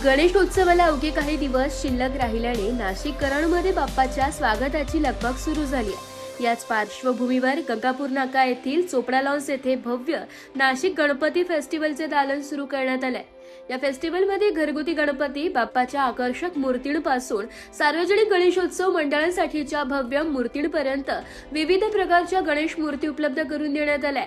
गणेशोत्सवाला अवघे काही दिवस शिल्लक राहिल्याने नाशिककरांमध्ये बाप्पाच्या स्वागताची लगबग सुरू झाली आहे। याच पार्श्वभूमीवर गंगापूर नाका येथील चोपडा लॉन्स येथे भव्य नाशिक गणपती फेस्टिवलचे दालन सुरू करण्यात आले। या फेस्टिवलमध्ये घरगुती गणपती बाप्पाच्या आकर्षक मूर्तींपासून सार्वजनिक गणेशोत्सव मंडळांसाठीच्या भव्य मूर्तींपर्यंत विविध प्रकारच्या गणेश मूर्ती उपलब्ध करून देण्यात आल्या।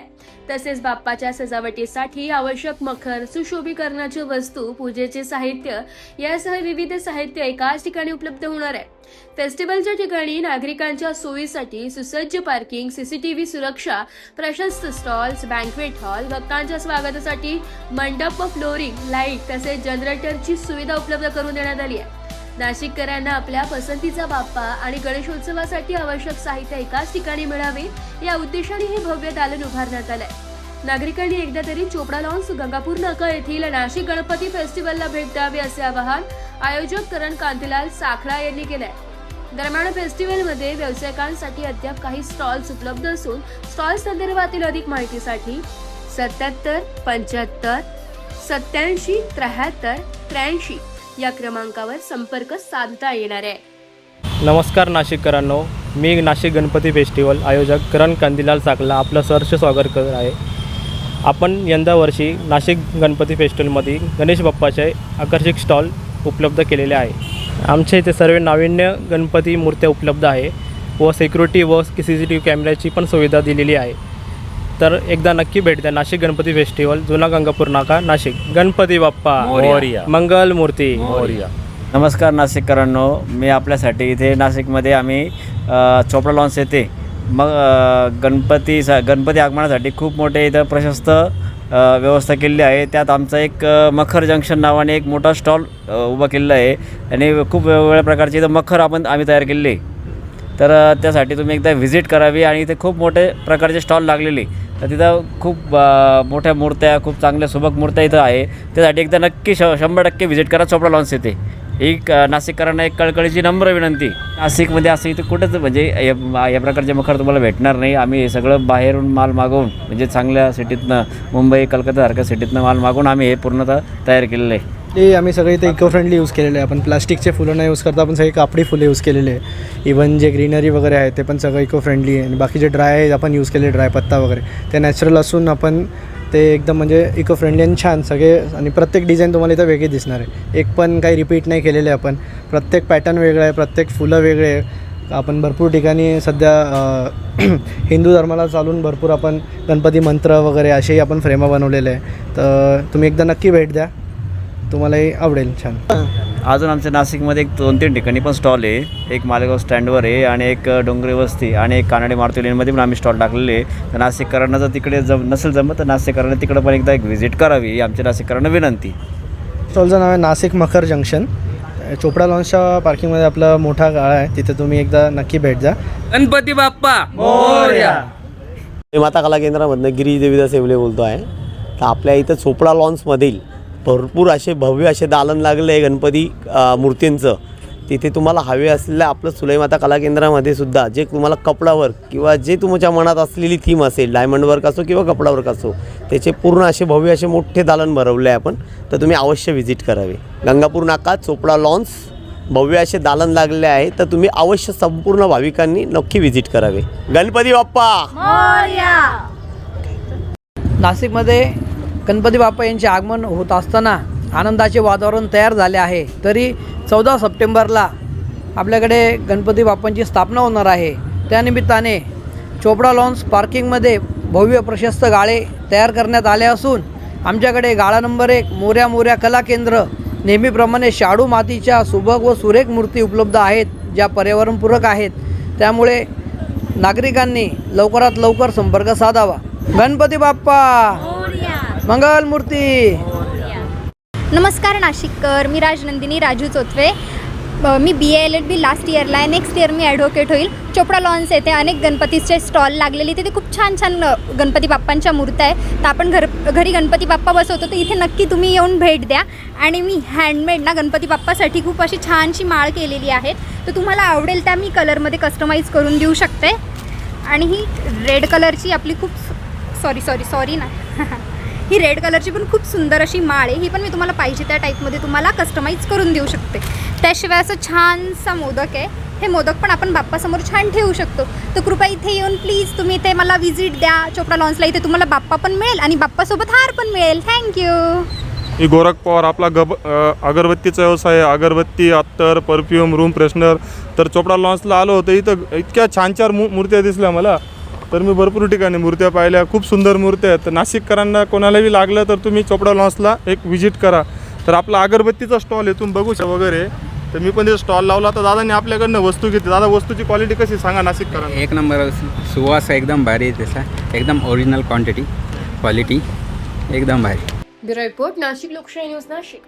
तसेच बाप्पाच्या सजावटीसाठी आवश्यक मखर, सुशोभीकरणाच्या वस्तू, पूजेचे साहित्य यासह विविध साहित्य एकाच ठिकाणी उपलब्ध होणार आहे। फेस्टिवलच्या ठिकाणी नागरिकांच्या सोयीसाठी सुसज्ज पार्किंग, सीसीटीव्ही सुरक्षा, प्रशस्त स्टॉल्स, बँक्वेट हॉल, भक्तांच्या स्वागतासाठी मंडप, फ्लोरिंग, लाईट तसेच जनरेटरची सुविधा उपलब्ध करून देण्यात आली आहे। नाशिककरांना आपल्या पसंतीचा बाप्पा आणि गणेशोत्सवासाठी आवश्यक साहित्य एकाच ठिकाणी मिळावे या उद्देशाने हे भव्य दालन उभारण्यात आलंय। नागरिकांनी एकदा तरी चोपडा लॉन्स गंगापूर नाका येथील नाशिक गणपती फेस्टिवलला भेट द्यावे असे आवाहन आयोजक करण कांतीलाल साखळा यांनी केलंय। दरम्यान फेस्टिवलमध्ये व्यावसायिकांसाठी अद्याप काही स्टॉल्स उपलब्ध असून स्टॉल संदर्भातील अधिक माहितीसाठी 77 75 87 73 83 या क्रमांकावर संपर्क साधता येणार आहे। नमस्कार नाशिककरांनो, मी नाशिक गणपती फेस्टिवल आयोजक करण कांतीलाल साखला आपलं सहर्ष स्वागत करत आहे। आपण यंदा वर्षी नाशिक गणपती फेस्टिवलमध्ये गणेश बाप्पाचे आकर्षक स्टॉल उपलब्ध केलेले आहे। आमच्या इथे सर्व नाविन्य गणपती मूर्त्या उपलब्ध आहे व सिक्युरिटी व CCTV कॅमेऱ्याची पण सुविधा दिलेली आहे। तर एकदा नक्की भेट द्या नाशिक गणपती फेस्टिवल, जुना गंगापूर नाका, नाशिक। गणपती बाप्पा मोरया, मंगल मूर्ती मोरया। नमस्कार नाशिककरांनो, मी आपल्यासाठी इथे नाशिकमध्ये आम्ही चोपडा लॉन्स येथे गणपती आगमनासाठी खूप मोठे इथं प्रशस्त व्यवस्था केलेली आहे। त्यात आमचा एक मखर जंक्शन नावाने एक मोठा स्टॉल उभा केलेला आहे आणि खूप वेगवेगळ्या प्रकारचे इथं मखर आम्ही तयार केलेले। तर त्यासाठी तुम्ही एकदा व्हिजिट करावी आणि इथे खूप मोठे प्रकारचे स्टॉल लागलेले, तर तिथं खूप मोठ्या मूर्त्या, खूप चांगल्या सुबक मूर्त्या इथं आहे। त्यासाठी एकदा नक्की 100% व्हिजिट करा चोपडा लॉन्स येथे। एक नाशिककरांना एक कळकळीची नम्र विनंती, नाशिकमध्ये असं इथे कुठंच म्हणजे या प्रकारचे मखर तुम्हाला भेटणार नाही। आम्ही हे सगळं बाहेरून माल मागवून, म्हणजे चांगल्या सिटीतनं, मुंबई कलकत्तासारख्या सिटीतनं माल मागवून आम्ही हे पूर्णतः तयार केलेलं आहे। ते आम्ही सगळे इथे इको फ्रेंडली यूज केलेले आहे। आपण प्लास्टिकचे फुलं नाही यूज करता, आपण सगळे कापडी फुले यूज केलेले आहे। इवन जे ग्रीनरी वगैरे आहे ते पण सगळं इको फ्रेंडली आहे आणि बाकीचे ड्राय आपण यूज केले, ड्राय पत्ता वगैरे ते नॅचरल असून आपण ते एकदम म्हणजे इको फ्रेंडली आणि छान सगळे, आणि प्रत्येक डिझाईन तुम्हाला इथं वेगळी दिसणार आहे। एक पण काही रिपीट नाही केलेले आपण, प्रत्येक पॅटर्न वेगळं आहे, प्रत्येक फुलं वेगळे आहे। आपण भरपूर ठिकाणी सध्या हिंदू धर्माला चालून भरपूर आपण गणपती मंत्र वगैरे असेही आपण फ्रेमा बनवलेले आहे। तर तुम्ही एकदा नक्की भेट द्या, तुम्हालाही आवडेल। छान। अजून आमच्या नाशिकमध्ये एक 2-3 ठिकाणी पण स्टॉल आहे। एक मालेगाव स्टँडवर आहे आणि एक डोंगरी वस्ती आणि एक कानडे मारुती लेनमध्ये पण आम्ही स्टॉल टाकलेले आहे। तर नाशिककरांना जर तिकडे नसेल जमत तर नाशिककरांना तिकडं पण एकदा एक व्हिजिट करावी ही आमच्या नाशिककरांना विनंती। स्टॉलचं नाव आहे नाशिक मखर जंक्शन। चोपडा लॉन्सच्या पार्किंगमध्ये आपला मोठा गाळा आहे, तिथे तुम्ही एकदा नक्की भेट द्या। गणपती बाप्पा मोरया। माता कला केंद्रामधनं गिरीश देवीदास येवले बोलतो आहे। तर आपल्या इथं चोपडा लॉन्समधील भरपूर असे भव्य असे दालन लागले आहे गणपती मूर्तींचं। तिथे तुम्हाला हवे असलेल्या आपलं सुलैमाता कला केंद्रामध्ये सुद्धा जे तुम्हाला कपडावर किंवा जे तुमच्या मनात असलेली थीम असेल, डायमंड वर्क असो किंवा कपडा वर्क असो, त्याचे पूर्ण असे भव्य असे मोठे दालन भरवले आहे आपण। तर तुम्ही अवश्य व्हिजिट करावे। गंगापूर नाका चोपडा लॉन्स भव्य असे दालन लागले आहे, तर तुम्ही अवश्य संपूर्ण भाविकांनी नक्की व्हिजिट करावे। गणपती बाप्पा मोरया। नाशिकमध्ये गणपती बाप्पा यांचे आगमन होत असताना आनंदाचे वातावरण तयार झाले आहे। तरी 14 सप्टेंबरला आपल्याकडे गणपती बाप्पांची स्थापना होणार आहे। त्यानिमित्ताने चोपडा लॉन्स पार्किंगमध्ये भव्य प्रशस्त गाळे तयार करण्यात आले असून आमच्याकडे गाळा नंबर 1 मोरया कला केंद्र नेहमीप्रमाणे शाडू मातीच्या सुबक व सुरेख मूर्ती उपलब्ध आहेत, ज्या पर्यावरणपूरक आहेत। त्यामुळे नागरिकांनी लवकरात लवकर संपर्क साधावा। गणपती बाप्पा मंगल मूर्ती। नमस्कार नाशिककर, मी राजनंदिनी राजू चोथवे। मी BA-LLB लास्ट इयरला आहे। नेक्स्ट इयर मी ॲडव्होकेट होईल। चोपडा लॉन्स येथे अनेक गणपतीचे स्टॉल लागलेले, तिथे खूप छान छान गणपती बाप्पांच्या मूर्त्या आहे। तर आपण घरी गणपती बाप्पा बसवतो, तर इथे नक्की तुम्ही येऊन भेट द्या। आणि मी हँडमेड ना गणपती बाप्पासाठी खूप अशी छानशी माळ केलेली आहेत, तर तुम्हाला आवडेल त्या मी कलरमध्ये कस्टमाइज करून देऊ शकते। आणि ही रेड कलरची आपली खूप सॉरी ना ही रेड कलरची पण खूप सुंदर अशी माळ आहे, ही पण मी तुम्हाला पाहिजे त्या टाईपमध्ये तुम्हाला कस्टमाइज करून देऊ शकते. त्याशिवाय असं छानसा मोदक आहे, हे मोदक पण आपण बाप्पासमोर छान ठेवू शकतो. तर कृपया इथे येऊन प्लीज तुम्ही इथे मला व्हिजिट द्या चोपडा लॉन्सला. इथे तुम्हाला बाप्पा पण मिळेल आणि बाप्पासोबत हार पण मिळेल. थँक्यू. मी गोरख पवार, आपला अगरबत्तीचा व्यवसाय आहे. अगरबत्ती, अत्तर, परफ्यूम, रूम फ्रेशनर. तर चोपडा लॉन्सला आलो होतो, इथं इतक्या छान छान मूर्त्या दिसल्या मला. तर मी भरपूर ठिकाणी मूर्त्या पाहिल्या, खूप सुंदर मूर्त्या आहेत. तर नाशिककरांना कोणालाही लागलं तर तुम्ही चोपडा लॉन्सला एक व्हिजिट करा. तर आपला अगरबत्तीचा स्टॉल आहे, तुम्ही बघू शकता वगैरे. तर मी पण ते स्टॉल लावला. तर दादांनी आपल्याकडनं वस्तू घेतली. दादा, वस्तूची क्वालिटी कशी सांगा नाशिककरांना? एक नंबर सुवास एकदम भारी आहे त्याचा, एकदम ओरिजिनल क्वांटिटी क्वालिटी एकदम भारी. ब्युरो रिपोर्ट, नाशिक लोकशाही न्यूज, नाशिक.